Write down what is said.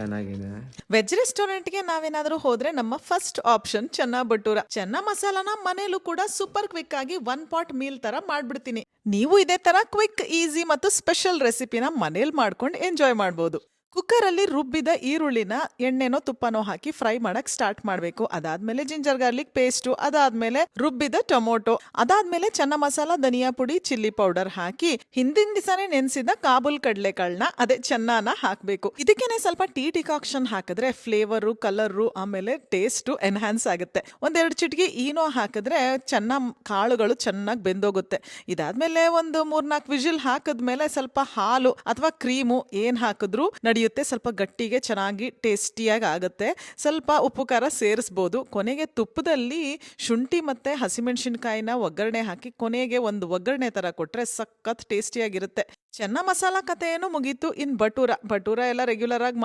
ಚೆನ್ನಾಗಿದೆ. ವೆಜ್ ರೆಸ್ಟೋರೆಂಟ್ಗೆ ನಾವೇನಾದ್ರೂ ಹೋದ್ರೆ ನಮ್ಮ ಫಸ್ಟ್ ಆಪ್ಷನ್ ಚೆನ್ನ ಬಟೂರ. ಚೆನ್ನ ಮಸಾಲಾನ ಮನೇಲೂ ಕೂಡ ಸೂಪರ್ ಕ್ವಿಕ್ ಆಗಿ ಒನ್ ಪಾಟ್ ಮೀಲ್ ತರ ಮಾಡ್ಬಿಡ್ತೀನಿ. ನೀವು ಇದೇ ತರ ಕ್ವಿಕ್, ಈಸಿ ಮತ್ತು ಸ್ಪೆಷಲ್ ರೆಸಿಪಿನ ಮನೇಲಿ ಮಾಡ್ಕೊಂಡು ಎಂಜಾಯ್ ಮಾಡ್ಬೋದು. ಕುಕ್ಕರ್ ಅಲ್ಲಿ ರುಬ್ಬಿದ ಈರುಳ್ಳಿನ ಎಣ್ಣೆನೋ ತುಪ್ಪನೋ ಹಾಕಿ ಫ್ರೈ ಮಾಡಕ್ ಸ್ಟಾರ್ಟ್ ಮಾಡಬೇಕು. ಅದಾದ್ಮೇಲೆ ಜಿಂಜರ್ ಗಾರ್ಲಿಕ್ ಪೇಸ್ಟ್, ಅದಾದ್ಮೇಲೆ ರುಬ್ಬಿದ ಟೊಮೊಟೊ, ಅದಾದ್ಮೇಲೆ ಚೆನ್ನ ಮಸಾಲ, ಧನಿಯಾ ಪುಡಿ, ಚಿಲ್ಲಿ ಪೌಡರ್ ಹಾಕಿ ಹಿಂದಿನ ದಿವಸನೇ ನೆನೆಸಿದ ಕಾಬೂಲ್ ಕಡಲೆಕಾಳನ್ನ ಅದೇ ಚೆನ್ನಾನ ಹಾಕಬೇಕು. ಇದಕ್ಕೇನೆ ಸ್ವಲ್ಪ ಟೀ ಡಿಕಾಕ್ಷನ್ ಹಾಕಿದ್ರೆ ಫ್ಲೇವರು, ಕಲರು, ಆಮೇಲೆ ಟೇಸ್ಟ್ ಎನ್ಹಾನ್ಸ್ ಆಗುತ್ತೆ. ಒಂದೆರಡು ಚಿಟಿಕೆ ಈನೋ ಹಾಕಿದ್ರೆ ಕಾಳುಗಳು ಚೆನ್ನಾಗಿ ಬೆಂದೋಗುತ್ತೆ. ಇದಾದ್ಮೇಲೆ ಒಂದು 3-4 ವಿಜಿಲ್ ಹಾಕಿದ್ಮೇಲೆ ಸ್ವಲ್ಪ ಹಾಲು ಅಥವಾ ಕ್ರೀಮು ಏನ್ ಹಾಕಿದ್ರು ನಡೆಯುತ್ತೆ. ಸ್ವಲ್ಪ ಗಟ್ಟಿಗೆ ಚೆನ್ನಾಗಿ ಟೇಸ್ಟಿಯಾಗಿ ಆಗುತ್ತೆ. ಸ್ವಲ್ಪ ಉಪ್ಪು ಖಾರ ಸೇರಿಸ್ಬೋದು. ಕೊನೆಗೆ ತುಪ್ಪದಲ್ಲಿ ಶುಂಠಿ ಮತ್ತೆ ಹಸಿಮೆಣಸಿನಕಾಯಿನ ಒಗ್ಗರಣೆ ಹಾಕಿ ಕೊನೆಗೆ ಒಂದು ಒಗ್ಗರಣೆ ತರ ಕೊಟ್ರೆ ಸಖತ್ ಟೇಸ್ಟಿಯಾಗಿರುತ್ತೆ. ಚೆನ್ನ ಮಸಾಲಾ ಕಥೆ ಏನು ಮುಗೀತು. ಇನ್ ಬಟೂರ ಎಲ್ಲ ರೆಗ್ಯುಲರ್ ಆಗಿ